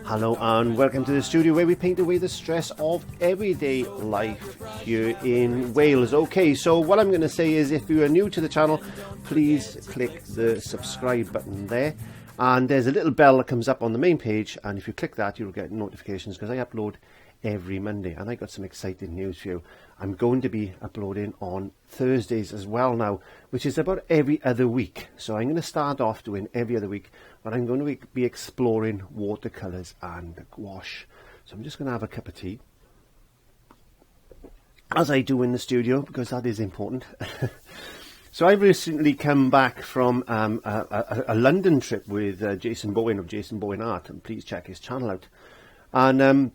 Hello and welcome to the studio where we paint away the stress of everyday life here in Wales. Okay, so what I'm going to say is if you are new to the channel, please click the subscribe button there. And there's a little bell that comes up on the main page, and if you click that you'll get notifications because I upload every Monday. And I got some exciting news for you. I'm going to be uploading on Thursdays as well now, which is about every other week. So I'm going to start off doing every other week, but I'm going to be exploring watercolours and gouache. So I'm just going to have a cup of tea, as I do in the studio, because that is important. So I've recently come back from a London trip with Jason Bowen of Jason Bowen Art, and please check his channel out. And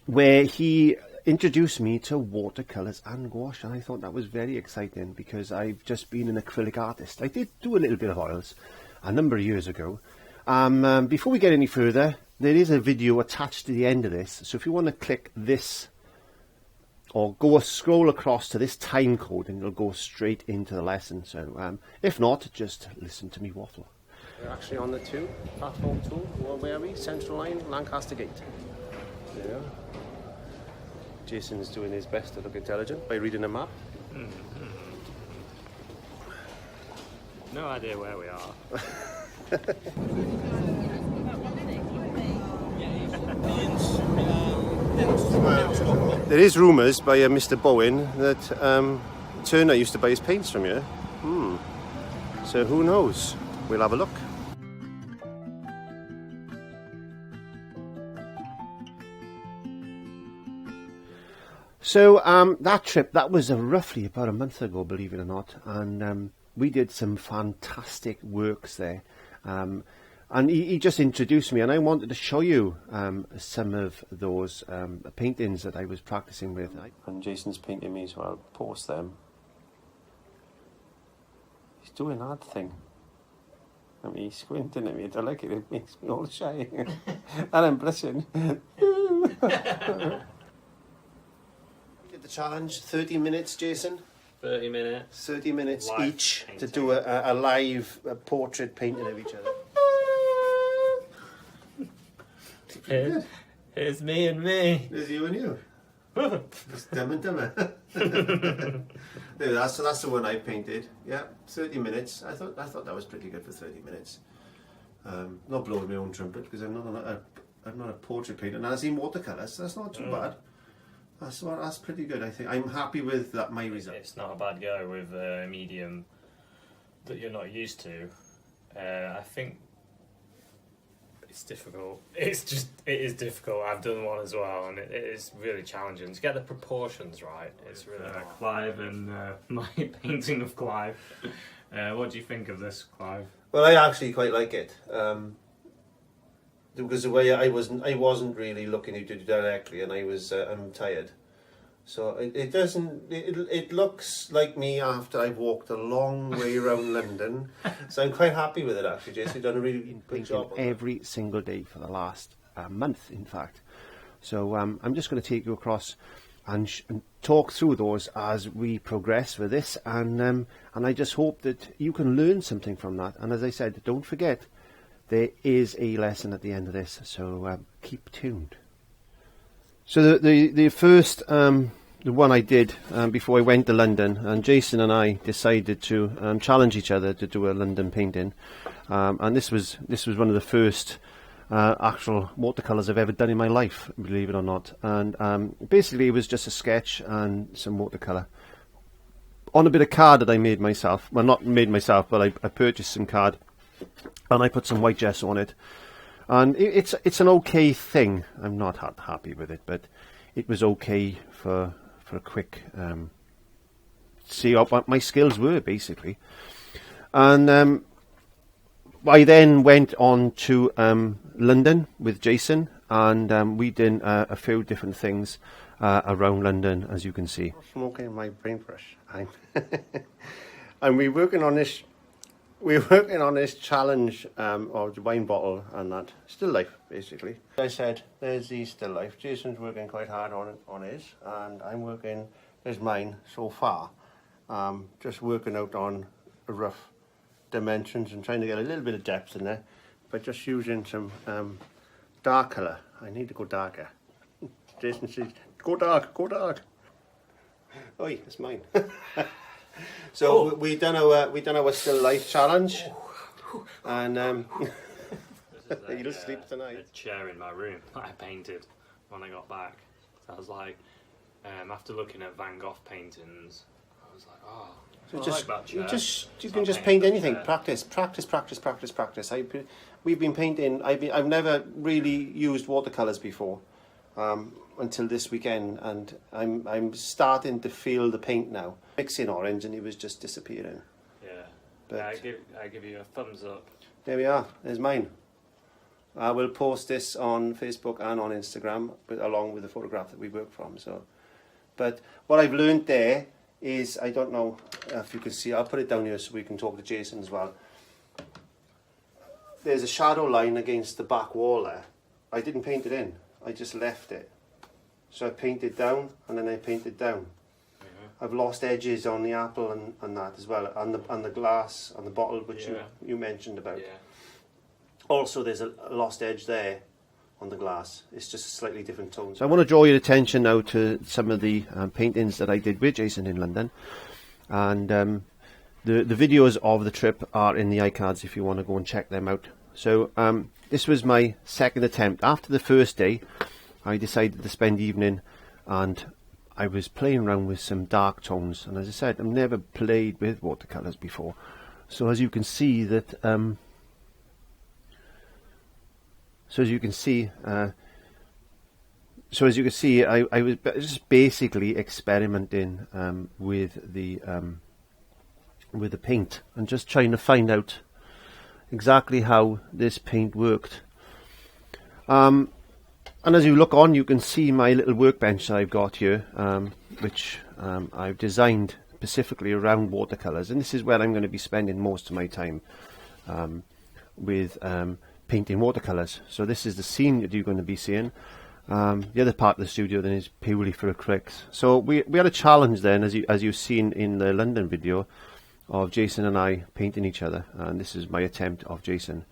where he introduced me to watercolours and gouache, and I thought that was very exciting because I've just been an acrylic artist. I did do a little bit of oils a number of years ago. Before we get any further, there is a video attached to the end of this, so if you want to click this or scroll across to this time code and you'll go straight into the lesson. So if not, just listen to me waffle. We're actually on the platform 2, where are we? Central Line, Lancaster Gate. There. Jason's doing his best to look intelligent by reading a map. No idea where we are. There is rumours by Mr. Bowen that Turner used to buy his paints from here. So who knows? We'll have a look. So that trip, that was roughly about a month ago, believe it or not, and we did some fantastic works there. And he just introduced me, and I wanted to show you some of those paintings that I was practicing with. And Jason's painting me, so I'll post them. He's doing that thing. I mean, he's squinting at me. I don't like it. It makes me all shy. And I'm blushing. The challenge, 30 minutes, Jason. 30 minutes. 30 minutes Live each painting. to do a live portrait painting of each other. Here's me and me. There's you and you. It's Dumb and Dumber. There, that's the one I painted. Yeah, 30 minutes. I thought that was pretty good for 30 minutes. Not blowing my own trumpet because I'm not a portrait painter, and I've seen watercolours, so that's not too bad. That's pretty good, I think. I'm happy with that, my result. It's not a bad go with a medium that you're not used to. I think it's difficult. It is difficult. I've done one as well, and it is really challenging to get the proportions right. It's really Clive and my painting of Clive. What do you think of this, Clive? Well, I actually quite like it. Because the way I wasn't really looking at it directly, and I'm tired. So it looks like me after I've walked a long way around London. So I'm quite happy with it actually, Jason. You've done a really good job. Every single day for the last month, in fact. So I'm just going to take you across and talk through those as we progress with this, and I just hope that you can learn something from that. And as I said, don't forget, there is a lesson at the end of this, so keep tuned. So the first, the one I did before I went to London, and Jason and I decided to challenge each other to do a London painting, and this was one of the first actual watercolours I've ever done in my life, believe it or not. And basically it was just a sketch and some watercolour on a bit of card that I made myself. Well, not made myself, but I purchased some card. And I put some white gesso on it, and it's an okay thing. I'm not happy with it, but it was okay for a quick see what my skills were basically. And I then went on to London with Jason, and we did a few different things around London, as you can see. Smoking my paintbrush, and we're working on this. We're working on this challenge of the wine bottle and that still life, basically. As I said, there's the still life. Jason's working quite hard on his, and I'm working. There's mine so far. Just working out on a rough dimensions and trying to get a little bit of depth in there, but just using some dark colour. I need to go darker. Jason says, go dark, go dark. Oi, it's mine. So we done our still life challenge, and you'll sleep tonight. A chair in my room that I painted when I got back. So I was like, after looking at Van Gogh paintings, I was like, oh. So you can can just paint anything. Practice. We've been painting. I've never really used watercolors before, until this weekend, and I'm starting to feel the paint now. Mixing orange, and it was just disappearing. Yeah. But I give you a thumbs up. There we are. There's mine. I will post this on Facebook and on Instagram, along with the photograph that we worked from. So, but what I've learned there is, I don't know if you can see, I'll put it down here so we can talk to Jason as well. There's a shadow line against the back wall there. I didn't paint it in, I just left it. So I painted down, and then I painted down. Mm-hmm. I've lost edges on the apple and that as well, and the glass, and the bottle, which you mentioned about. Yeah. Also, there's a lost edge there on the glass. It's just a slightly different tone. So I want to draw your attention now to some of the paintings that I did with Jason in London, and the videos of the trip are in the iCards if you want to go and check them out. So this was my second attempt. After the first day, I decided to spend the evening, and I was playing around with some dark tones, and as I said, I've never played with watercolors before. So as you can see that I was just basically experimenting with the paint, and just trying to find out exactly how this paint worked. And as you look on, you can see my little workbench that I've got here, which I've designed specifically around watercolors, and this is where I'm going to be spending most of my time with painting watercolors. So this is the scene that you're going to be seeing. The other part of the studio then is purely for acrylics. So we had a challenge then, as you've seen in the London video, of Jason and I painting each other, and this is my attempt of Jason,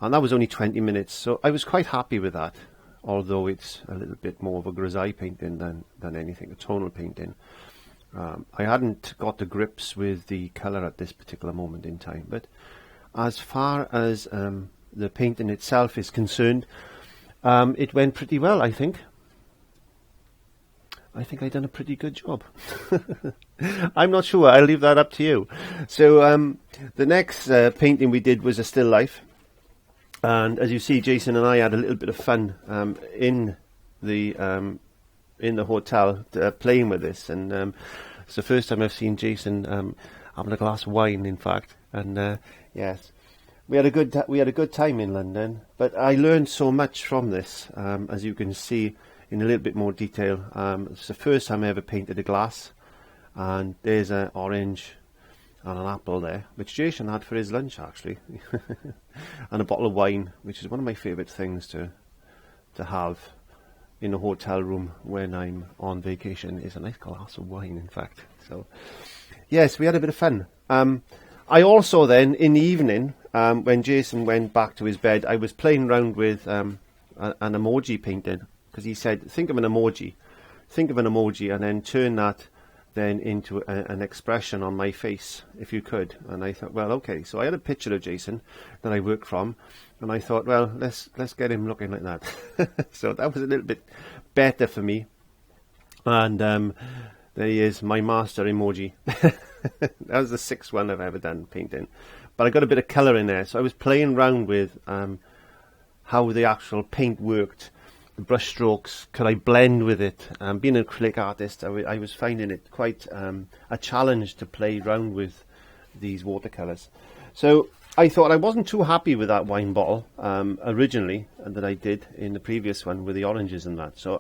and that was only 20 minutes, so I was quite happy with that, although it's a little bit more of a grisaille painting than anything, a tonal painting. I hadn't got the grips with the colour at this particular moment in time, but as far as the painting itself is concerned, it went pretty well, I think. I think I've done a pretty good job. I'm not sure, I'll leave that up to you. So the next painting we did was a still life, and as you see, Jason and I had a little bit of fun in the hotel playing with this, and it's the first time I've seen Jason having a glass of wine, in fact, and yes, we had a good time in London, but I learned so much from this, as you can see in a little bit more detail. It's the first time I ever painted a glass, and there's an orange and an apple there, which Jason had for his lunch actually, and a bottle of wine, which is one of my favourite things to have in a hotel room when I'm on vacation, is a nice glass of wine, in fact. So yes, we had a bit of fun. I also then, in the evening, when Jason went back to his bed, I was playing around with an emoji painting, because he said, think of an emoji, and then turn that then into an expression on my face, if you could. And I thought, well, okay. So I had a picture of Jason that I worked from, and I thought, well, let's get him looking like that. So that was a little bit better for me. And there he is, my master emoji. That was the 6th one I've ever done painting, but I got a bit of colour in there. So I was playing around with how the actual paint worked. The brush strokes, could I blend with it? Being an acrylic artist, I was finding it quite a challenge to play around with these watercolours. So I thought I wasn't too happy with that wine bottle originally, and that I did in the previous one with the oranges and that. So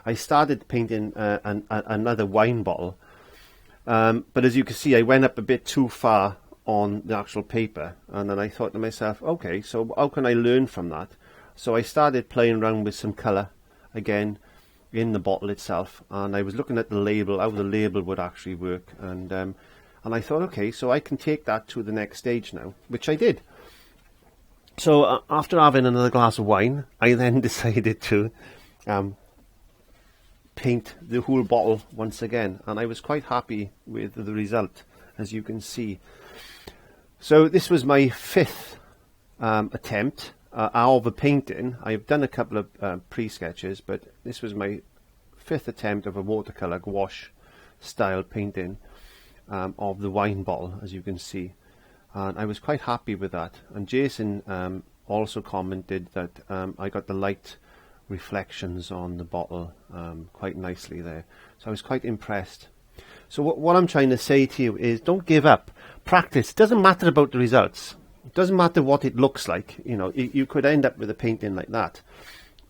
I started painting another wine bottle, but as you can see, I went up a bit too far on the actual paper, and then I thought to myself, okay, so how can I learn from that? So I started playing around with some colour again in the bottle itself, and I was looking at the label, how the label would actually work, and I thought, okay, so I can take that to the next stage now, which I did. So after having another glass of wine, I then decided to paint the whole bottle once again, and I was quite happy with the result, as you can see. So this was my 5th attempt of a painting. I've done a couple of pre-sketches, but this was my 5th attempt of a watercolor gouache style painting of the wine bottle, as you can see, and I was quite happy with that. And Jason also commented that I got the light reflections on the bottle quite nicely there, so I was quite impressed. So what I'm trying to say to you is, don't give up. Practice. It doesn't matter about the results. It doesn't matter what it looks like. You know, you could end up with a painting like that,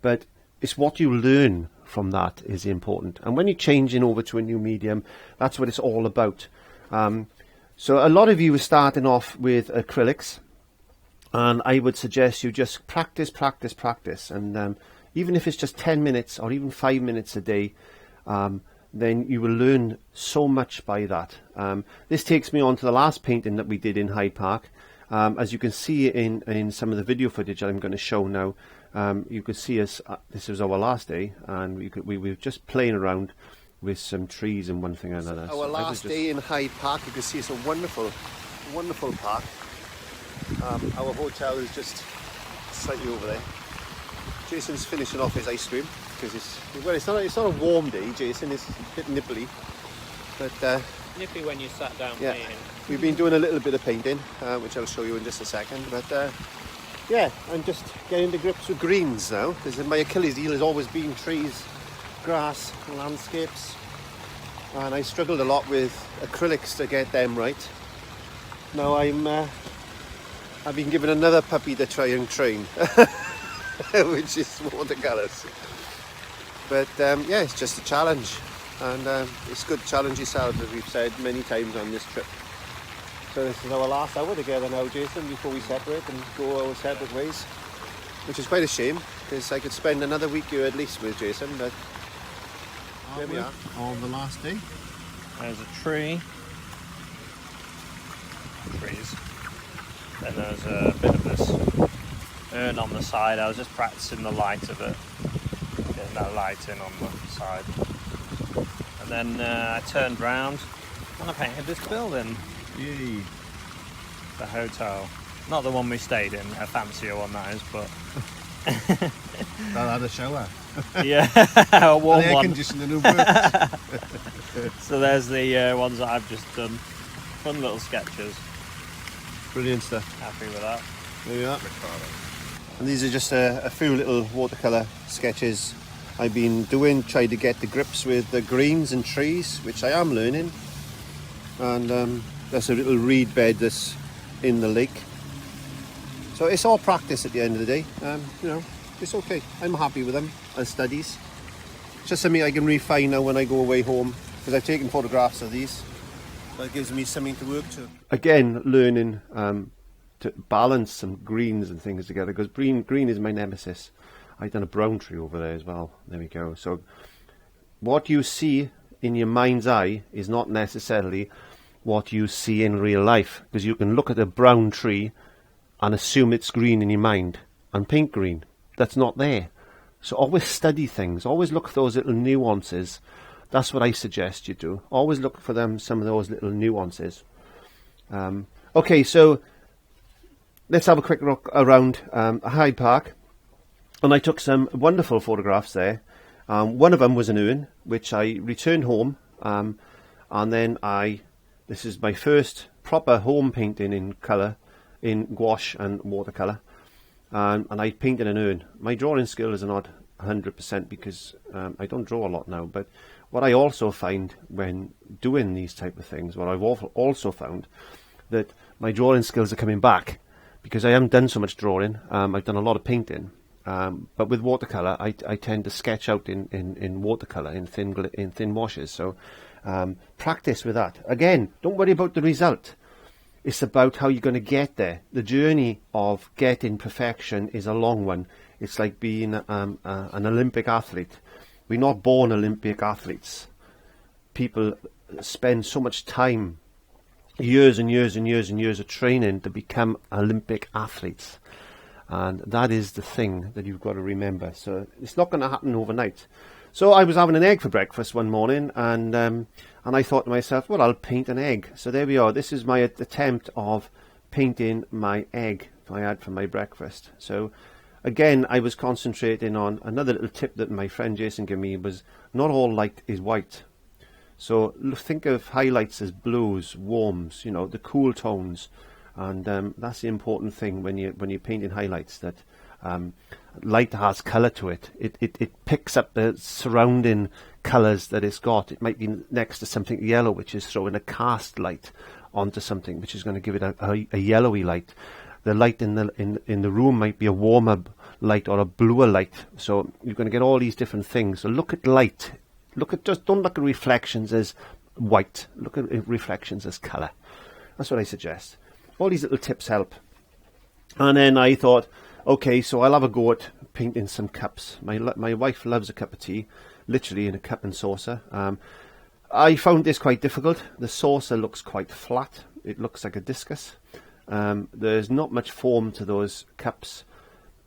but it's what you learn from that is important. And when you're changing over to a new medium, that's what it's all about. So a lot of you are starting off with acrylics, and I would suggest you just practice, and even if it's just 10 minutes or even 5 minutes a day, then you will learn so much by that. This takes me on to the last painting that we did in Hyde Park. As you can see in some of the video footage that I'm going to show now, you could see us, this was our last day, and we were just playing around with some trees and one thing or another. Our last day in Hyde Park. You can see it's a wonderful park. Our hotel is just slightly over there. Jason's finishing off his ice cream because it's not a warm day, Jason. It's a bit nipply, but Nippy when you sat down painting. We've been doing a little bit of painting, which I'll show you in just a second. But yeah, I'm just getting to grips with greens now, because my Achilles heel has always been trees, grass, landscapes, and I struggled a lot with acrylics to get them right. Now I've been given another puppy to try and train, which is watercolors. But yeah, it's just a challenge, and it's good to challenge yourself, as we've said many times on this trip. So this is our last hour together now, Jason, before we separate and go our separate ways, which is quite a shame, because I could spend another week here at least with Jason, but there we are on the last day. There's a tree. Trees. Then there's a bit of this urn on the side. I was just practicing the light of it, getting that light in on the side. And then I turned round and I painted this building. Yay. The hotel. Not the one we stayed in, a fancier one that is, but... That had a shower. Yeah, a warm air one. conditioning. So there's the ones that I've just done. Fun little sketches. Brilliant stuff. Happy with that. There you are. And these are just a few little watercolour sketches I've been doing, trying to get to grips with the greens and trees, which I am learning. And there's a little reed bed that's in the lake. So it's all practice at the end of the day. You know, it's okay. I'm happy with them as studies. It's just something I can refine now when I go away home, because I've taken photographs of these. That gives me something to work to. Again, learning to balance some greens and things together, because green is my nemesis. I've done a brown tree over there as well. There we go. So what you see in your mind's eye is not necessarily what you see in real life, because you can look at a brown tree and assume it's green in your mind and paint green. That's not there. So always study things. Always look for those little nuances. That's what I suggest you do. Always look for some of those little nuances. Okay, so let's have a quick look around Hyde Park. And I took some wonderful photographs there. One of them was an urn, which I returned home. And then this is my first proper home painting in colour, in gouache and watercolour. And I painted an urn. My drawing skill is not 100% because I don't draw a lot now. But what I also find when doing these type of things, what I've also found, that my drawing skills are coming back, because I haven't done so much drawing. I've done a lot of painting. But with watercolour, I tend to sketch out in watercolour, in thin washes. So practice with that. Again, don't worry about the result. It's about how you're going to get there. The journey of getting perfection is a long one. It's like being an Olympic athlete. We're not born Olympic athletes. People spend so much time, years and years and years and years of training to become Olympic athletes. and that is the thing that you've got to remember. So it's not going to happen overnight. So I was having an egg for breakfast one morning, and I thought to myself, well, I'll paint an egg. So there we are. This is my attempt of painting my egg I had for my breakfast. So again, I was concentrating on another little tip that my friend Jason gave me, was not all light is white. So think of highlights as blues, warms, you know, the cool tones, and that's the important thing when you're painting highlights, that light has colour to it. It picks up the surrounding colours that it's got. It might be next to something yellow, which is throwing a cast light onto something, which is going to give it a yellowy light. The light in the room might be a warmer light or a bluer light. So you're going to get all these different things. So look at light. Don't look at reflections as white. Look at reflections as colour. That's what I suggest. All these little tips help. And then I thought, okay, so I'll have a go at painting some cups. My wife loves a cup of tea, literally in a cup and saucer. I found this quite difficult. The saucer looks quite flat. It looks like a discus. There's not much form to those cups.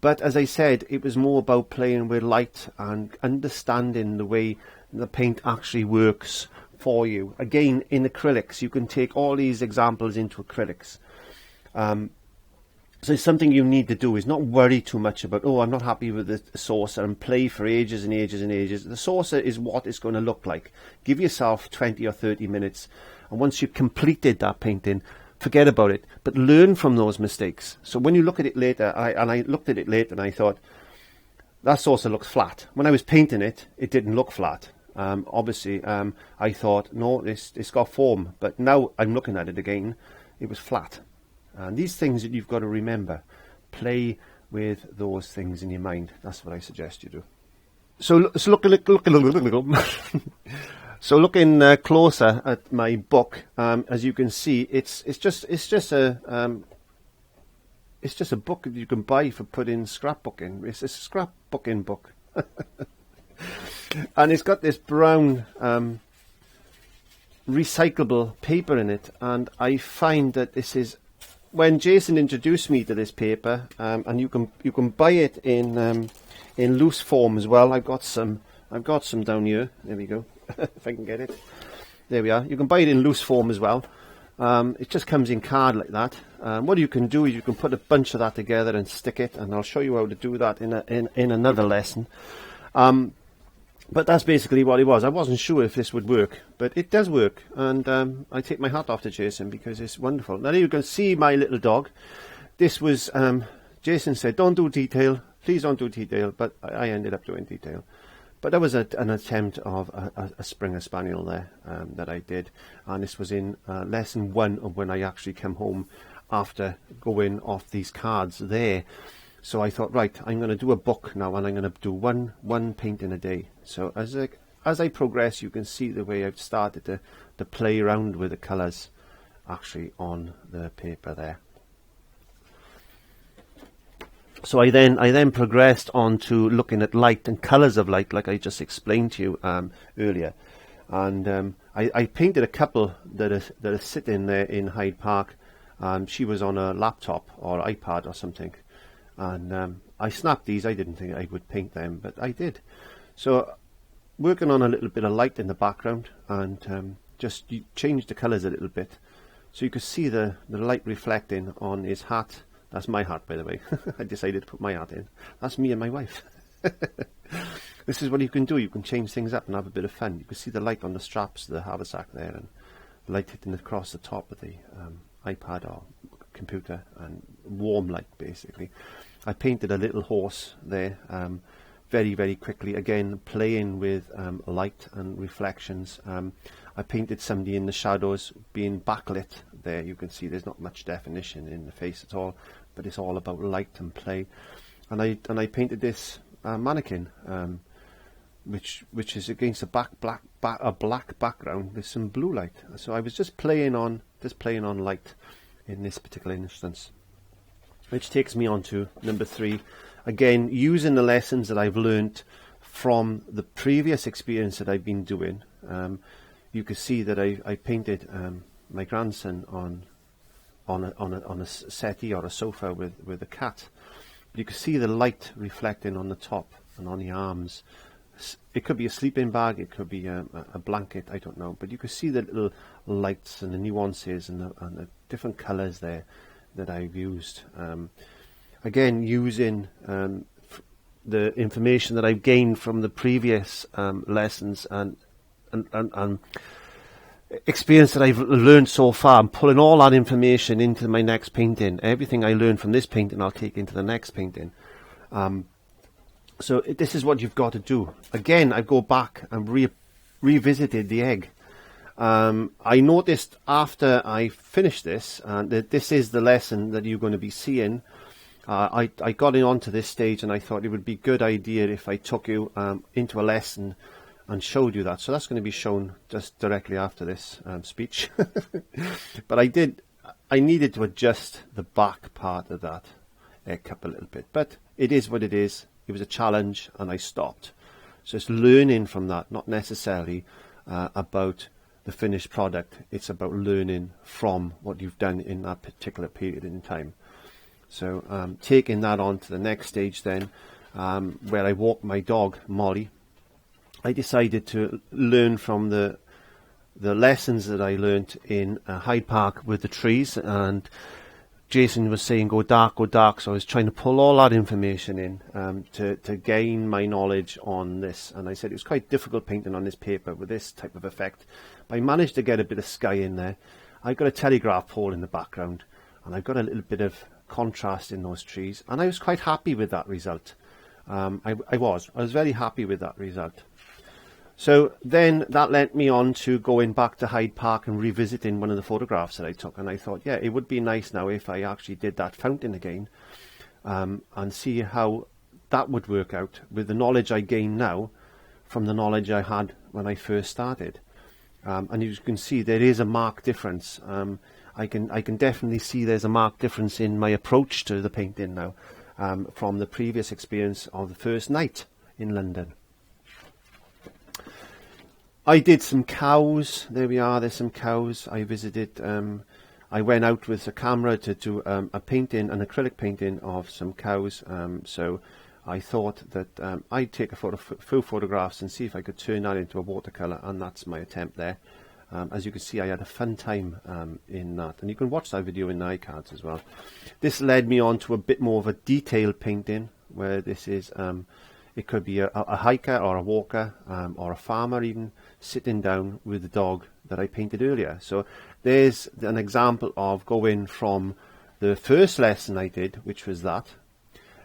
But as I said, it was more about playing with light and understanding the way the paint actually works for you. Again, in acrylics, you can take all these examples into acrylics. So it's something you need to do, is not worry too much about, oh, I'm not happy with the saucer, and play for ages and ages and ages. The saucer is what it's going to look like. Give yourself 20 or 30 minutes, and once you've completed that painting, forget about it, but learn from those mistakes. So when you look at it later, I looked at it later and I thought, that saucer looks flat. When I was painting it, it didn't look flat. Obviously, I thought, no, it's got form, but now I'm looking at it again, it was flat. And these things that you've got to remember, play with those things in your mind. That's what I suggest you do. So looking closer at my book, as you can see, it's just a book that you can buy for putting scrapbooking. It's a scrapbooking book, and it's got this brown recyclable paper in it. And I find that this is, when Jason introduced me to this paper, and you can buy it in loose form as well. I've got some down here. There we go. If I can get it. There we are. You can buy it in loose form as well. It just comes in card like that. What you can do is you can put a bunch of that together and stick it, and I'll show you how to do that in another lesson. But that's basically what it was. I wasn't sure if this would work, but it does work, and I take my hat off to Jason because it's wonderful. Now you can see my little dog. This was, Jason said, don't do detail, please don't do detail, but I ended up doing detail. But that was an attempt of a Springer Spaniel there that I did, and this was in lesson 1 of when I actually came home after going off these cards there. So I thought, right, I'm going to do a book now, and I'm going to do one painting a day. So as I progress, you can see the way I've started to play around with the colours actually on the paper there. So I then progressed on to looking at light and colours of light, like I just explained to you earlier. And I painted a couple that are sitting there in Hyde Park. She was on a laptop or iPad or something. And I snapped these. I didn't think I would paint them, but I did. So working on a little bit of light in the background, and just change the colours a little bit. So you could see the light reflecting on his hat. That's my hat, by the way. I decided to put my hat in. That's me and my wife. This is what you can do. You can change things up and have a bit of fun. You can see the light on the straps of the haversack there, and the light hitting across the top of the iPad or computer, and warm light basically. I painted a little horse there very, very quickly, again playing with light and reflections. I painted somebody in the shadows being backlit there. You can see there's not much definition in the face at all, but it's all about light and play. And I painted this mannequin, which is against a black background with some blue light. So I was just playing on light in this particular instance, which takes me on to number 3. Again, using the lessons that I've learnt from the previous experience that I've been doing. You can see that I painted my grandson on a settee or a sofa with a cat, but you can see the light reflecting on the top and on the arms. It could be a sleeping bag, it could be a blanket, I don't know, but you can see the little lights and the nuances and the different colours there that I've used. Again, using the information that I've gained from the previous lessons and experience that I've learned so far. I'm pulling all that information into my next painting. Everything I learn from this painting I'll take into the next painting. So this is what you've got to do. Again, I go back and revisited the egg. I noticed after I finished this that this is the lesson that you're going to be seeing. I got onto this stage and I thought it would be a good idea if I took you into a lesson and showed you that. So that's going to be shown just directly after this speech. But I needed to adjust the back part of that egg cup a little bit. But it is what it is. It was a challenge and I stopped. So it's learning from that, not necessarily about the finished product. It's about learning from what you've done in that particular period in time. So taking that on to the next stage then, where I walk my dog, Molly, I decided to learn from the lessons that I learnt in Hyde Park with the trees, and Jason was saying go dark, so I was trying to pull all that information in to gain my knowledge on this. And I said it was quite difficult painting on this paper with this type of effect, but I managed to get a bit of sky in there. I've got a telegraph pole in the background and I've got a little bit of contrast in those trees, and I was quite happy with that result. I was very happy with that result. So then that led me on to going back to Hyde Park and revisiting one of the photographs that I took, and I thought, yeah, it would be nice now if I actually did that fountain again, and see how that would work out with the knowledge I gain now from the knowledge I had when I first started. And you can see there is a marked difference. I can definitely see there's a marked difference in my approach to the painting now, from the previous experience of the first night in London. I did some cows. There we are. There's some cows. I visited. I went out with a camera to do a painting, an acrylic painting of some cows. So I thought that I'd take a few photographs and see if I could turn that into a watercolor, and that's my attempt there. As you can see, I had a fun time in that, and you can watch that video in the iCards as well. This led me on to a bit more of a detailed painting, where this is it could be a hiker or a walker or a farmer even sitting down with the dog that I painted earlier. So there's an example of going from the first lesson I did, which was that,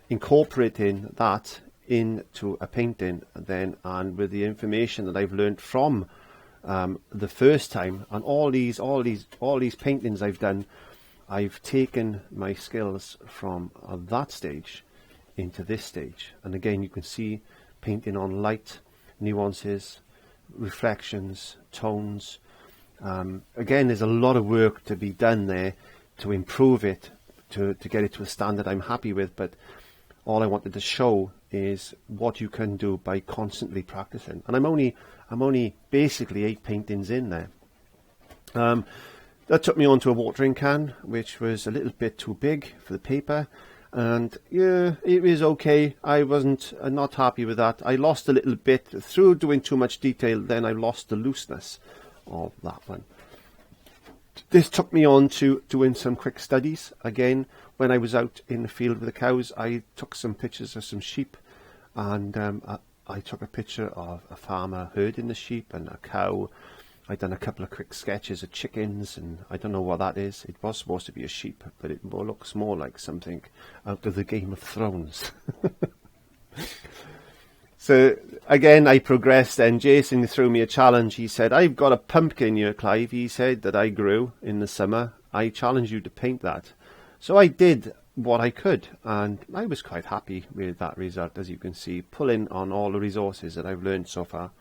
incorporating that into a painting then, and with the information that I've learned from the first time, and all these paintings I've done, I've taken my skills from that stage into this stage. And again, you can see painting on light, nuances, reflections, tones. Again, there's a lot of work to be done there to improve it, to get it to a standard I'm happy with, but all I wanted to show is what you can do by constantly practicing. And I'm only basically 8 paintings in there. That took me on to a watering can, which was a little bit too big for the paper, and yeah, it was okay. I wasn't not happy with that. I lost a little bit through doing too much detail. Then I lost the looseness of that one. This took me on to doing some quick studies. Again, when I was out in the field with the cows, I took some pictures of some sheep, and I took a picture of a farmer herding the sheep and a cow. I'd done a couple of quick sketches of chickens, and I don't know what that is. It was supposed to be a sheep, but it looks more like something out of the Game of Thrones. So again, I progressed, and Jason threw me a challenge. He said, I've got a pumpkin here, Clive. He said that I grew in the summer. I challenge you to paint that. So I did what I could, and I was quite happy with that result, as you can see, pulling on all the resources that I've learned so far.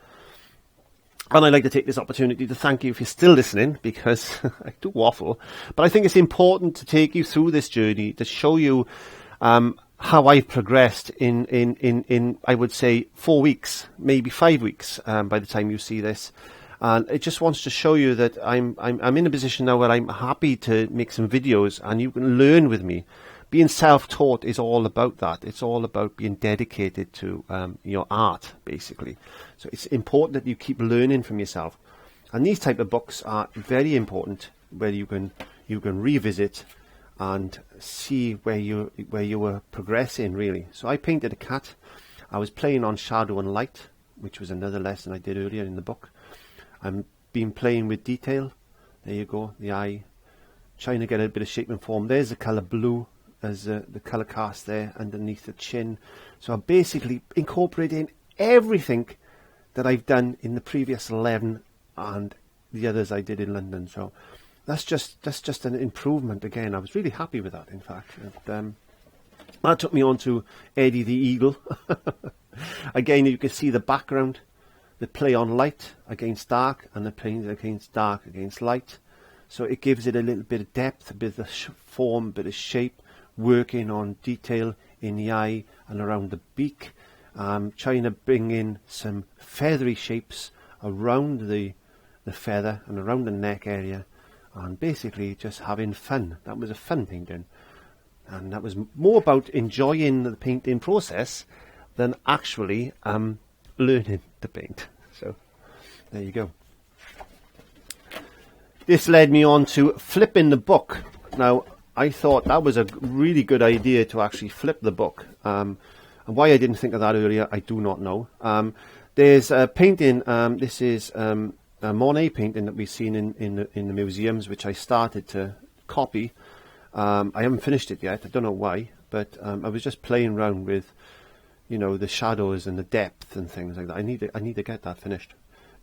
And I'd like to take this opportunity to thank you if you're still listening, because I do waffle, but I think it's important to take you through this journey to show you how I've progressed in I would say 4 weeks, maybe 5 weeks by the time you see this. And it just wants to show you that I'm in a position now where I'm happy to make some videos, and you can learn with me being self-taught is all about that. It's all about being dedicated to your art, basically. So it's important that you keep learning from yourself. And these type of books are very important, where you can revisit and see where you were progressing, really. So I painted a cat. I was playing on shadow and light, which was another lesson I did earlier in the book. I've been playing with detail. There you go, the eye. Trying to get a bit of shape and form. There's the colour blue as the colour cast there underneath the chin. So I'm basically incorporating everything that I've done in the previous 11 and the others I did in London. So that's just an improvement again. I was really happy with that, in fact. And, that took me on to Eddie the Eagle. Again, you can see the background, the play on light against dark, and the play against dark against light. So it gives it a little bit of depth, a bit of form, a bit of shape, working on detail in the eye and around the beak. Trying to bring in some feathery shapes around the feather and around the neck area, and basically just having fun. That was a fun painting, and that was more about enjoying the painting process than actually learning to paint. So there you go. This led me on to flipping the book. Now, I thought that was a really good idea to actually flip the book. And why I didn't think of that earlier, I do not know. There's a painting, this is a Monet painting that we've seen in the museums, which I started to copy. I haven't finished it yet, I don't know why, but I was just playing around with, you know, the shadows and the depth and things like that. I need to get that finished.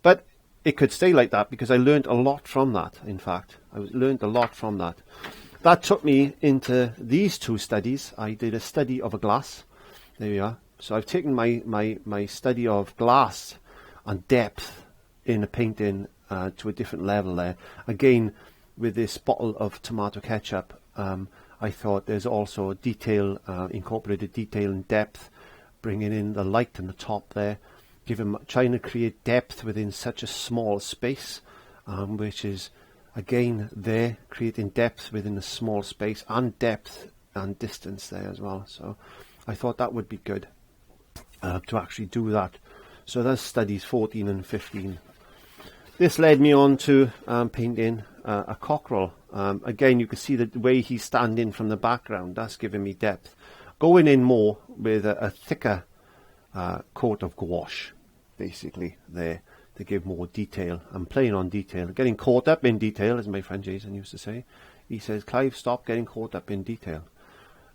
But it could stay like that because I learned a lot from that, in fact. I learned a lot from that. That took me into these two studies. I did a study of a glass. There we are. So I've taken my study of glass and depth in a painting to a different level there. Again, with this bottle of tomato ketchup, I thought there's also detail, incorporated detail and depth, bringing in the light and the top there. Trying to create depth within such a small space, which is again there, creating depth within a small space and depth and distance there as well. So I thought that would be good to actually do that. So that's studies 14 and 15. This led me on to painting a cockerel. Again, you can see the way he's standing from the background. That's giving me depth. Going in more with a thicker coat of gouache, basically, there to give more detail. I'm playing on detail, getting caught up in detail, as my friend Jason used to say. He says, Clive, stop getting caught up in detail.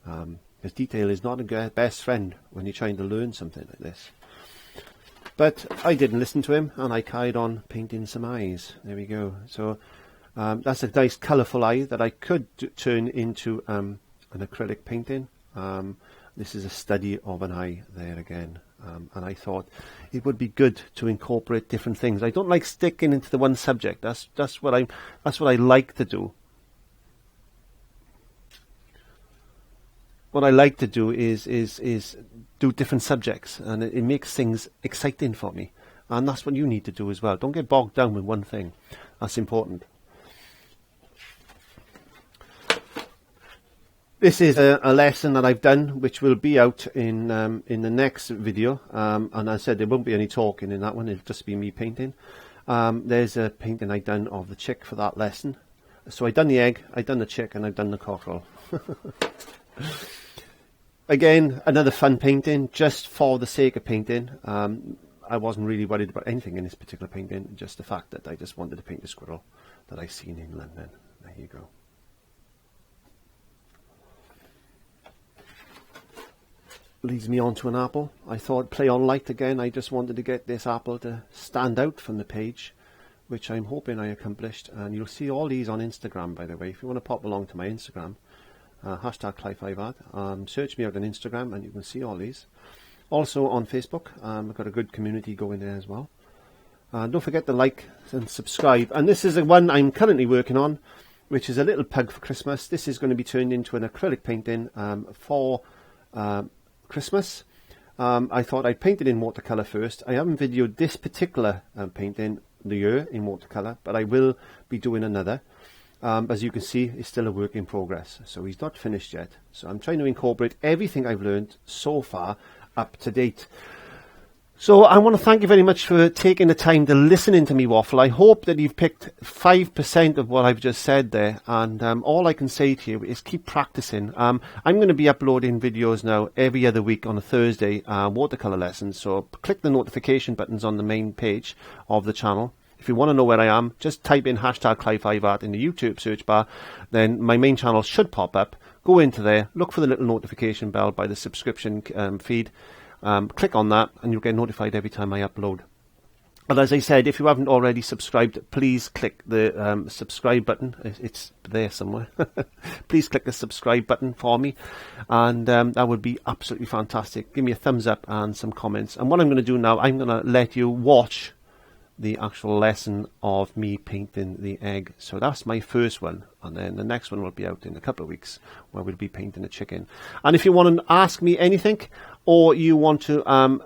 Because detail is not a best friend when you're trying to learn something like this. But I didn't listen to him, and I carried on painting some eyes. There we go. So that's a nice colourful eye that I could turn into an acrylic painting. This is a study of an eye there again. And I thought it would be good to incorporate different things. I don't like sticking into the one subject. That's what I like to do. What I like to do is do different subjects, and it makes things exciting for me. And that's what you need to do as well. Don't get bogged down with one thing. That's important. This is a lesson that I've done, which will be out in the next video. And I said there won't be any talking in that one. It'll just be me painting. There's a painting I've done of the chick for that lesson. So I've done the egg, I've done the chick, and I've done the cockerel. Again, another fun painting, just for the sake of painting. I wasn't really worried about anything in this particular painting, just the fact that I just wanted to paint a squirrel that I seen in London. There you go. Leads me on to an apple. I thought play on light again. I just wanted to get this apple to stand out from the page, which I'm hoping I accomplished. And you'll see all these on Instagram, by the way. If you want to pop along to my Instagram, hashtag Clive5Art, search me out on Instagram and you can see all these. Also on Facebook, I've got a good community going there as well. Don't forget to like and subscribe. And this is the one I'm currently working on, which is a little pug for Christmas. This is going to be turned into an acrylic painting for Christmas. I thought I'd paint it in watercolour first. I haven't videoed this particular painting the year in watercolour, but I will be doing another. as you can see, is still a work in progress. So he's not finished yet. So I'm trying to incorporate everything I've learned so far up to date. So I want to thank you very much for taking the time to listen into me waffle. I hope that you've picked 5% of what I've just said there, and all I can say to you is keep practicing. I'm going to be uploading videos now every other week on a Thursday, watercolour lessons, so click the notification buttons on the main page of the channel. If you want to know where I am, just type in hashtag Clive5Art in the YouTube search bar, then my main channel should pop up. Go into there, look for the little notification bell by the subscription feed. Click on that and you'll get notified every time I upload. And as I said, if you haven't already subscribed, please click the subscribe button. It's there somewhere. Please click the subscribe button for me, and that would be absolutely fantastic. Give me a thumbs up and some comments. And what I'm going to do now, I'm going to let you watch the actual lesson of me painting the egg. So that's my first one, and then the next one will be out in a couple of weeks where we'll be painting a chicken. And if you want to ask me anything, or you want to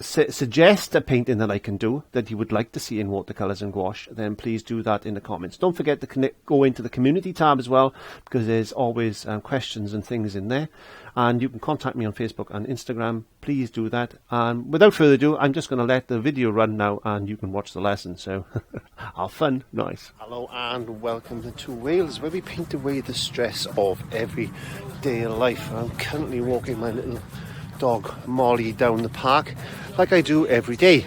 suggest a painting that I can do that you would like to see in watercolours and gouache, then please do that in the comments. Don't forget to go into the community tab as well, because there's always questions and things in there, and you can contact me on Facebook and Instagram. Please do that. And without further ado, I'm just going to let the video run now and you can watch the lesson. So have fun. Nice. Hello and welcome to Wales, where we paint away the stress of everyday life. I'm currently walking my little dog Molly down the park like I do every day.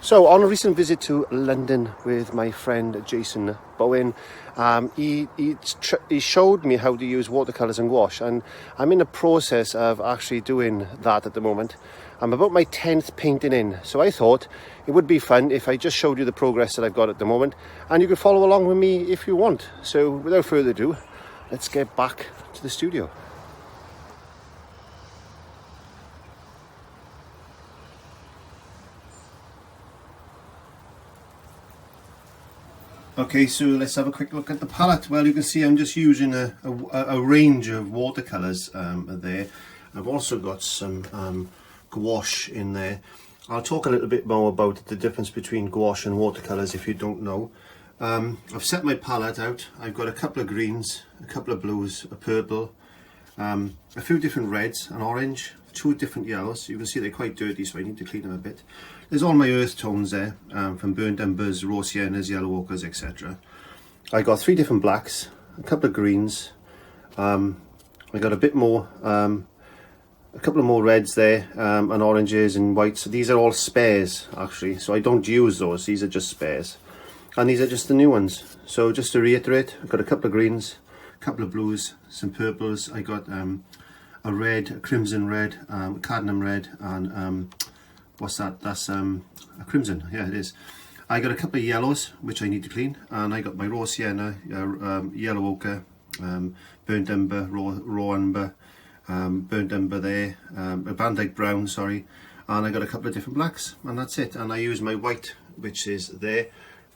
So on a recent visit to London with my friend Jason Bowen, he showed me how to use watercolours and gouache, and I'm in the process of actually doing that at the moment. I'm about my 10th painting in, so I thought it would be fun if I just showed you the progress that I've got at the moment, and you could follow along with me if you want. So without further ado, let's get back to the studio. Okay, so let's have a quick look at the palette. Well, you can see I'm just using a range of watercolours there. I've also got some gouache in there. I'll talk a little bit more about the difference between gouache and watercolours if you don't know. I've set my palette out. I've got a couple of greens, a couple of blues, a purple, a few different reds, an orange, 2 different yellows. You can see they're quite dirty, so I need to clean them a bit. There's all my earth tones there, from burnt embers, raw siennas, yellow ochres, etc. I got 3 different blacks, a couple of greens. I got a bit more, a couple of more reds there, and oranges and whites. So these are all spares actually, so I don't use those. These are just spares, and these are just the new ones. So just to reiterate, I've got a couple of greens, a couple of blues, some purples. I got a red, a crimson red, cadmium red, and what's that? That's a crimson. Yeah, it is. I got a couple of yellows which I need to clean, and I got my raw sienna, yellow ochre, burnt ember, raw ember, burnt ember there, a Van Dyke brown, sorry, and I got a couple of different blacks, and that's it. And I use my white, which is there.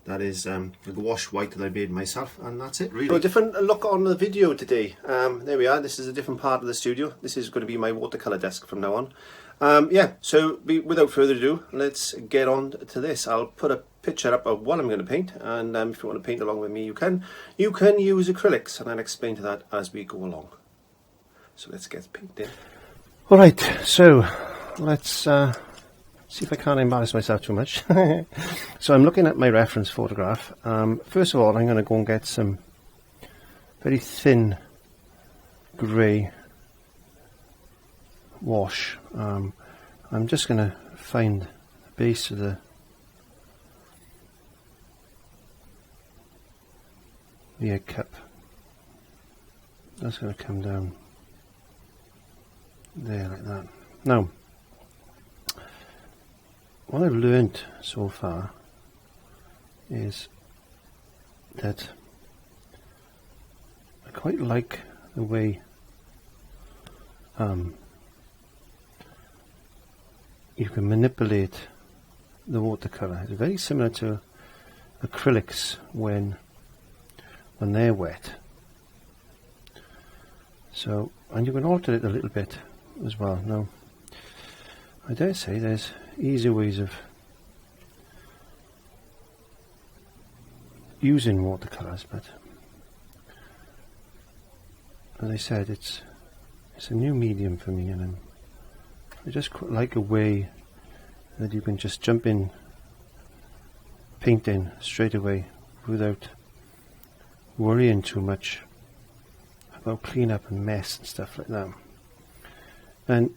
That is the gouache white that I made myself, and that's it really. So a different look on the video today. There we are. This is a different part of the studio. This is going to be my watercolour desk from now on. Yeah, so without further ado, let's get on to this. I'll put a picture up of what I'm going to paint, and if you want to paint along with me, you can. You can use acrylics, and I'll explain to that as we go along. So let's get painting. All right, so let's see if I can't embarrass myself too much. So I'm looking at my reference photograph. First of all, I'm going to go and get some very thin grey wash. I'm just going to find the base of the egg cup. That's going to come down there like that. Now, what I've learned so far is that I quite like the way you can manipulate the watercolour. It's very similar to acrylics when they're wet. So, and you can alter it a little bit as well. Now, I dare say there's easier ways of using watercolors, but as I said, it's a new medium for me, and I just like a way that you can just jump in painting straight away without worrying too much about clean up and mess and stuff like that. And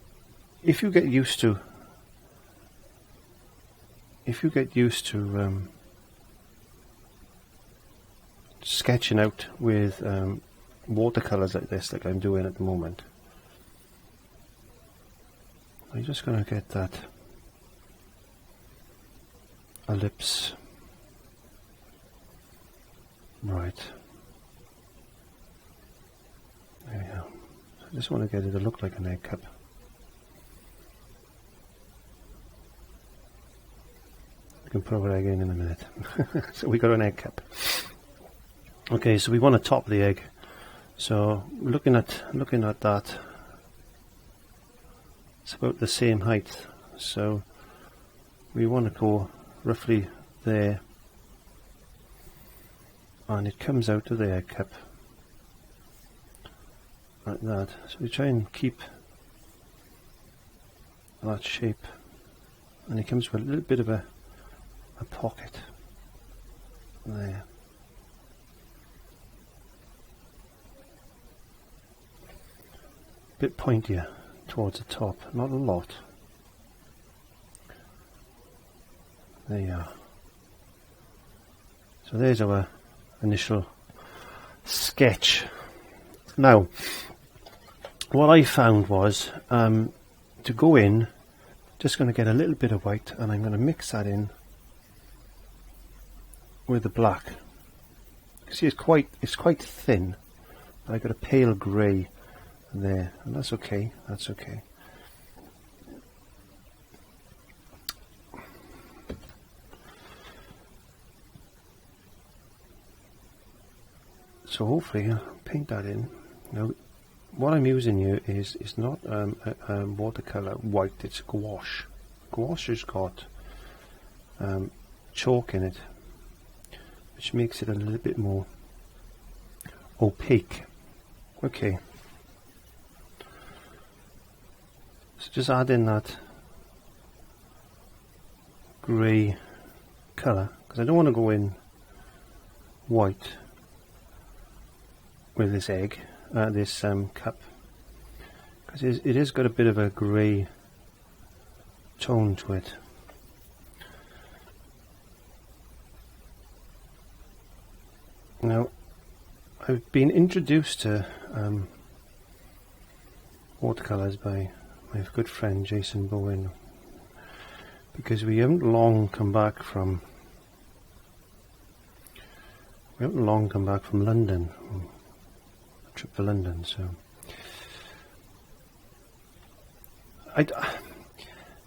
if you get used to sketching out with watercolors like this, like I'm doing at the moment, I'm just going to get that ellipse right. There we go. So I just want to get it to look like an egg cup. We can put it again in a minute. So we got an egg cup. Okay, so we want to top the egg. So looking at that, it's about the same height. So we want to go roughly there, and it comes out of the egg cup like that. So we try and keep that shape, and it comes with a little bit of a pocket there. Bit pointier towards the top, not a lot. There you are. So there's our initial sketch. Now, what I found was to go in, just going to get a little bit of white, and I'm going to mix that in with the black. You see, it's quite thin, but I've got a pale grey there, and that's okay. That's okay. So hopefully I'll paint that in. Now, what I'm using here is not a watercolor white, it's gouache. Gouache has got chalk in it, which makes it a little bit more opaque. Okay. So just add in that grey colour, because I don't want to go in white with this egg, this cup, because it has got a bit of a grey tone to it. Now, I've been introduced to watercolours by my good friend Jason Bowen, because we haven't long come back from London, a trip to London. So I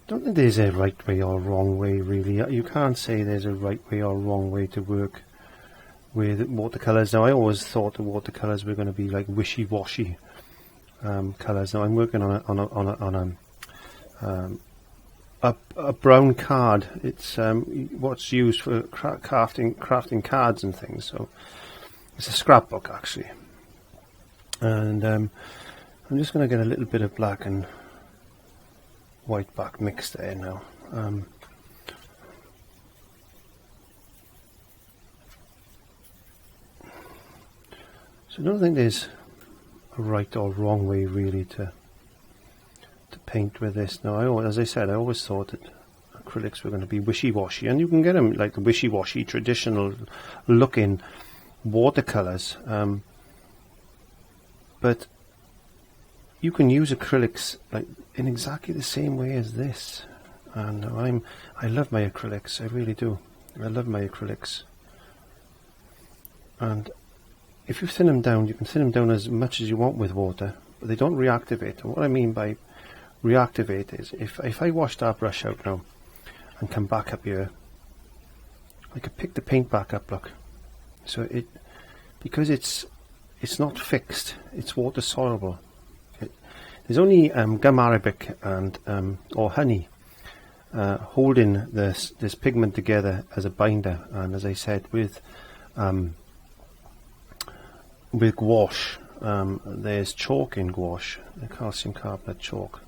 don't think there's a right way or wrong way, really. You can't say there's a right way or wrong way to work with watercolours. Now, I always thought the watercolours were going to be like wishy-washy colours. Now I'm working on a brown card. It's what's used for crafting cards and things. So it's a scrapbook actually, and I'm just going to get a little bit of black and white back mixed there now. So I don't think there's a right or wrong way really to paint with this. Now, as I said, I always thought that acrylics were going to be wishy-washy, and you can get them like the wishy-washy traditional looking watercolors, but you can use acrylics like in exactly the same way as this. And I love my acrylics, I really do. I love my acrylics, and if you thin them down, you can thin them down as much as you want with water, but they don't reactivate. And what I mean by reactivate is if I wash that brush out now and come back up here, I could pick the paint back up, look. So because it's not fixed, it's water soluble. There's only gum arabic and or honey holding this pigment together as a binder. And as I said, with gouache, there's chalk in gouache, the calcium carbonate chalk,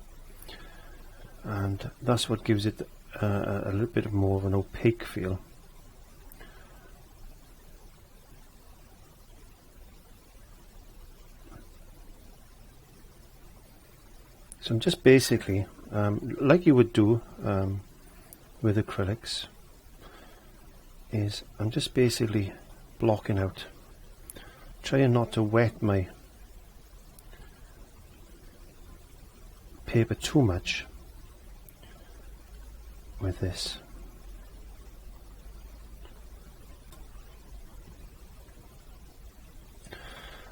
and that's what gives it a little bit more of an opaque feel. So I'm just basically, like you would do with acrylics, is I'm just basically blocking out, trying not to wet my paper too much with this.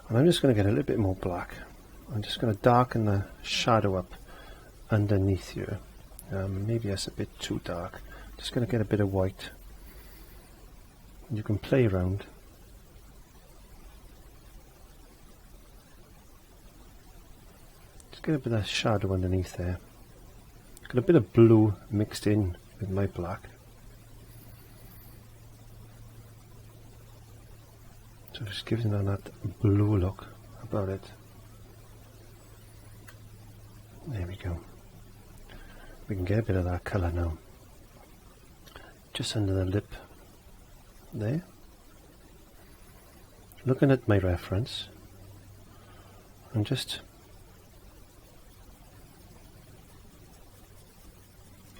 And I'm just going to get a little bit more black. I'm just going to darken the shadow up underneath here. Maybe that's a bit too dark. Just going to get a bit of white. You can play around. Just get a bit of shadow underneath there. Got a bit of blue mixed in with my black. So just giving it that blue look about it. There we go. We can get a bit of that colour now. Just under the lip there. Looking at my reference and just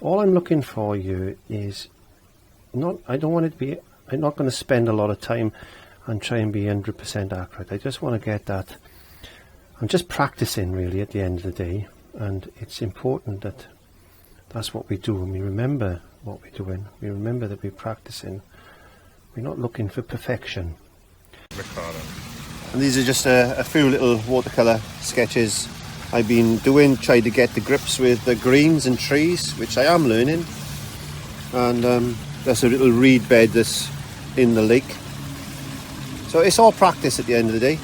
all I'm looking for you is not, I don't want it to be, I'm not going to spend a lot of time and try and be 100% accurate. I just want to get that, I'm just practicing really at the end of the day, and it's important that that's what we do, and we remember what we're doing. We remember that we're practicing. We're not looking for perfection. Ricardo. And these are just a few little watercolour sketches I've been doing, trying to get the grips with the greens and trees, which I am learning. And there's a little reed bed that's in the lake. So it's all practice at the end of the day.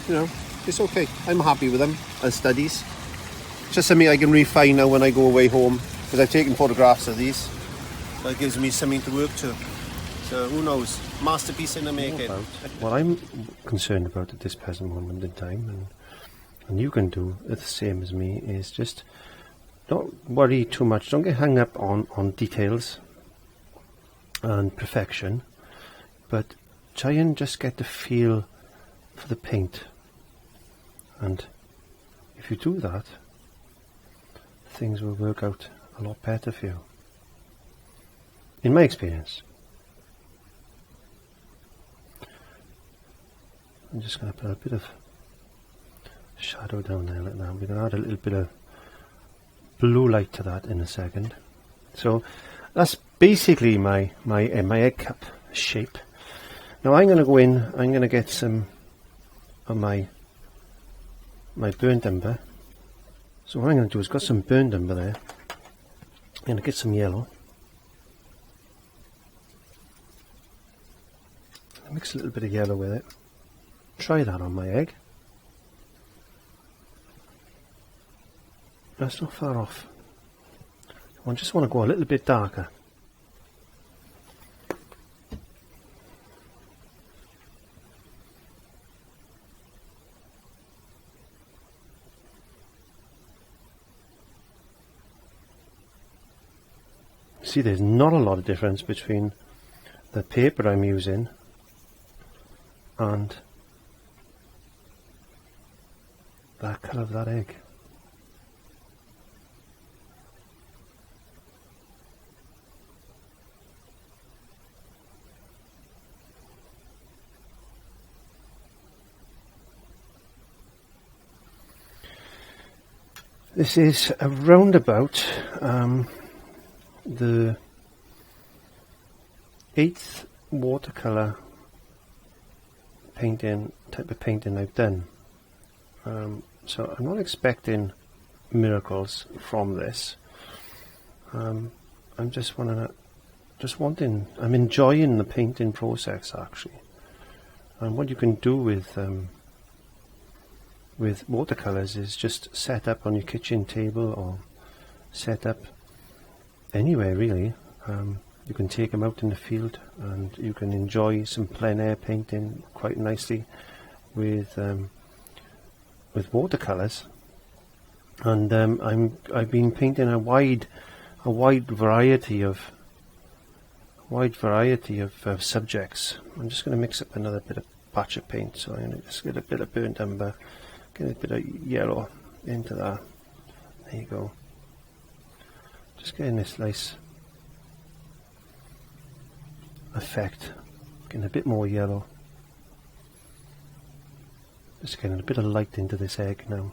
You know, it's okay. I'm happy with them as studies. It's just something I can refine now when I go away home, because I've taken photographs of these. So it gives me something to work to. So who knows? Masterpiece in the making. What I'm concerned about at this present moment in time, and you can do the same as me, is just don't worry too much. Don't get hung up on details and perfection, but try and just get the feel for the paint. And if you do that, things will work out a lot better for you, in my experience. I'm just going to put a bit of shadow down there like that. We're going to add a little bit of blue light to that in a second. So that's basically my egg cup shape. Now I'm going to go in, I'm going to get some of my burnt umber. So what I'm going to do is got some burnt umber there. I'm going to get some yellow. Mix a little bit of yellow with it. Try that on my egg. That's not far off. I just want to go a little bit darker. See, there's not a lot of difference between the paper I'm using and that colour of that egg. This is around about the 8th watercolour type of painting I've done. So I'm not expecting miracles from this. I'm just wanting, I'm enjoying the painting process actually. And what you can do with watercolours is just set up on your kitchen table or set up anywhere really. You can take them out in the field and you can enjoy some plein air painting quite nicely with watercolors. And I've been painting a wide variety of subjects. I'm just going to mix up another bit of batch of paint, so I'm going to just get a bit of burnt umber, get a bit of yellow into that. There you go. Just getting this nice effect, getting a bit more yellow, just getting a bit of light into this egg now.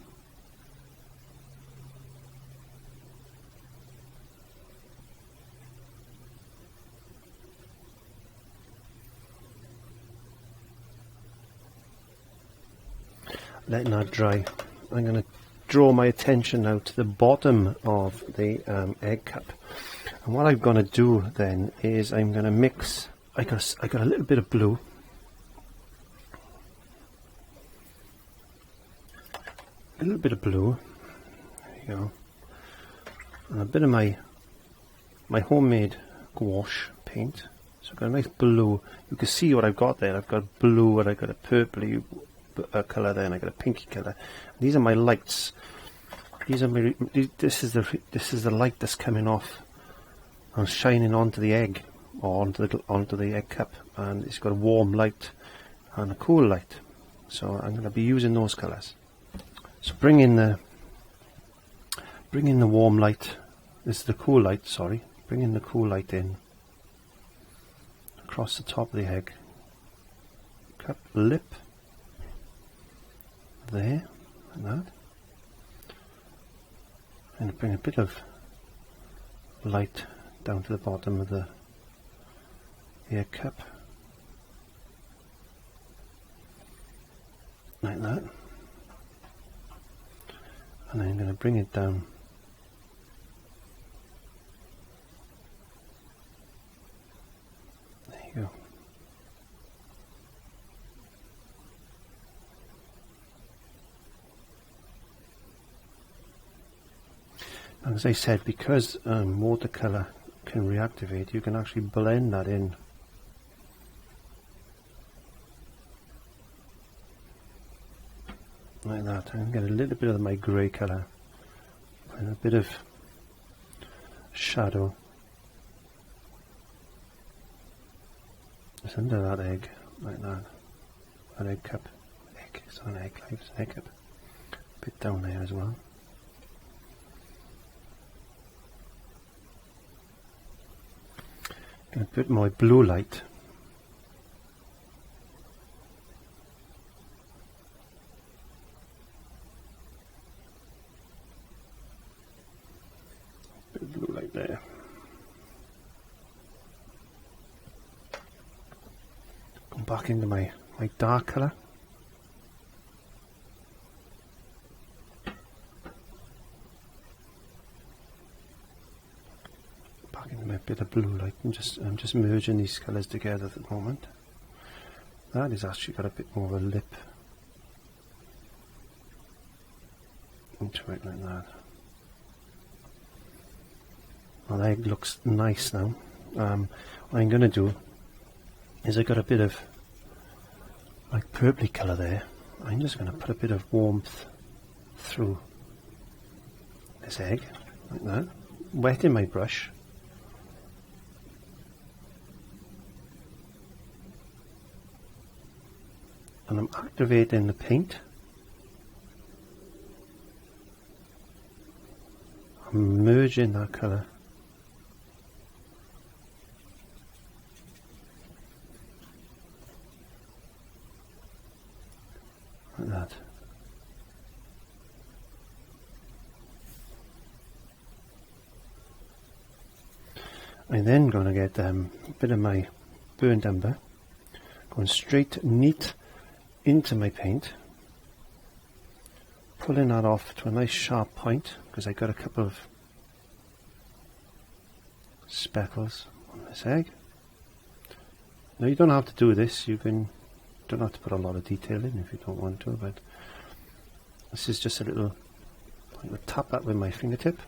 Letting that dry. I'm going to draw my attention now to the bottom of the egg cup, and what I'm going to do then is I'm going to mix. I got a little bit of blue, there you go, and a bit of my homemade gouache paint. So I've got a nice blue. You can see what I've got there. I've got blue and I've got a purpley colour there, and I got a pinky colour. These are my lights. These are my. This is the light that's coming off and shining onto the egg, or onto the egg cup, and it's got a warm light and a cool light. So I'm going to be using those colours. So bring in the warm light. This is the cool light. Sorry, bring in the cool light in across the top of the egg cup lip. There, like that, and bring a bit of light down to the bottom of the egg cup, like that, and then I'm going to bring it down there. You go. As I said, because watercolour can reactivate, you can actually blend that in. Like that. I'm going to get a little bit of my grey colour and a bit of shadow just under that egg, like that. An egg cup. Egg. It's not an egg, it's an egg cup. A bit down there as well. Going to put my blue light there. Come back into my dark colour. Back into my bit of blue light, and I'm just merging these colours together at the moment. That has actually got a bit more of a lip into it, like that. Well, the egg looks nice now. What I'm going to do is I got a bit of like purpley colour there. I'm just going to put a bit of warmth through this egg, like that. Wetting my brush. And I'm activating the paint. I'm merging that colour. Like that. I'm then going to get a bit of my burnt umber, going straight neat into my paint, pulling that off to a nice sharp point, because I got a couple of speckles on this egg. Now you don't have to do this, don't have to put a lot of detail in if you don't want to, but this is just a little, I'm going to tap that with my fingertip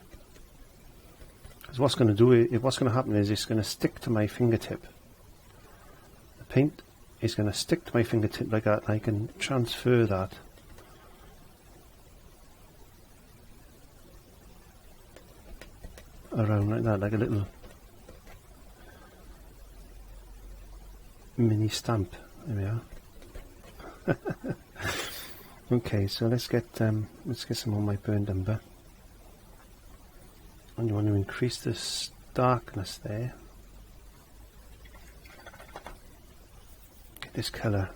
Because what's going to happen is it's going to stick to my fingertip. The paint is going to stick to my fingertip like that. I can transfer that around like that, like a little mini stamp. There we are. Okay, so let's get some of my burnt umber, and you want to increase this darkness there. Get this colour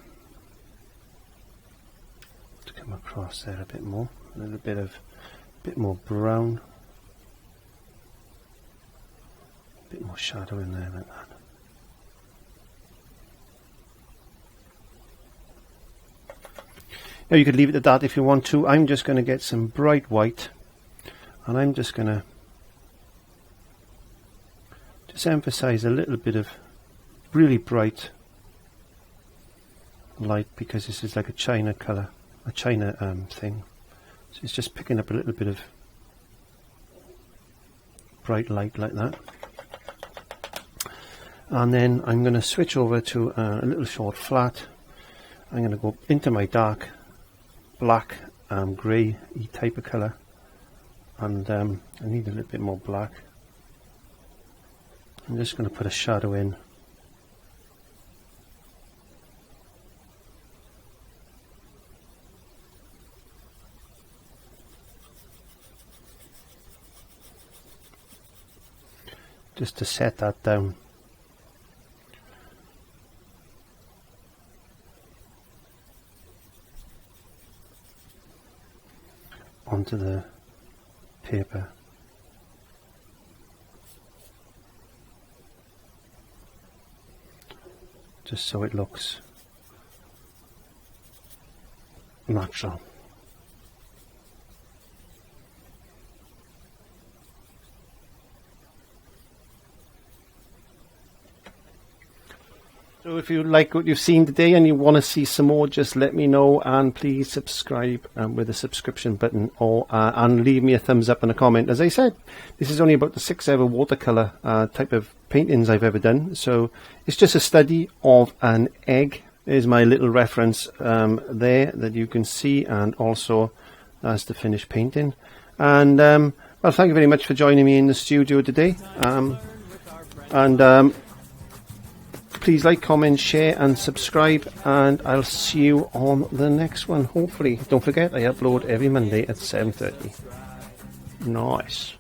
to come across there a bit more, a little bit more brown, a bit more shadow in there like that. Now you could leave it at that if you want to. I'm just going to get some bright white, and I'm just going to emphasize a little bit of really bright light, because this is like a china color, a china thing. So it's just picking up a little bit of bright light like that. And then I'm going to switch over to a little short flat. I'm going to go into my dark black, grey type of colour, and I need a little bit more black. I'm just going to put a shadow in. Just to set that down. Onto the paper. Just so it looks natural. So if you like what you've seen today and you want to see some more, just let me know, and please subscribe with the subscription button, or and leave me a thumbs up and a comment. As I said, this is only about the 6th ever watercolour type of paintings I've ever done, so it's just a study of an egg. There's my little reference there that you can see, and also as the finished painting. And well, thank you very much for joining me in the studio today, please like, comment, share and subscribe, and I'll see you on the next one, hopefully. Don't forget, I upload every Monday at 7:30. Nice.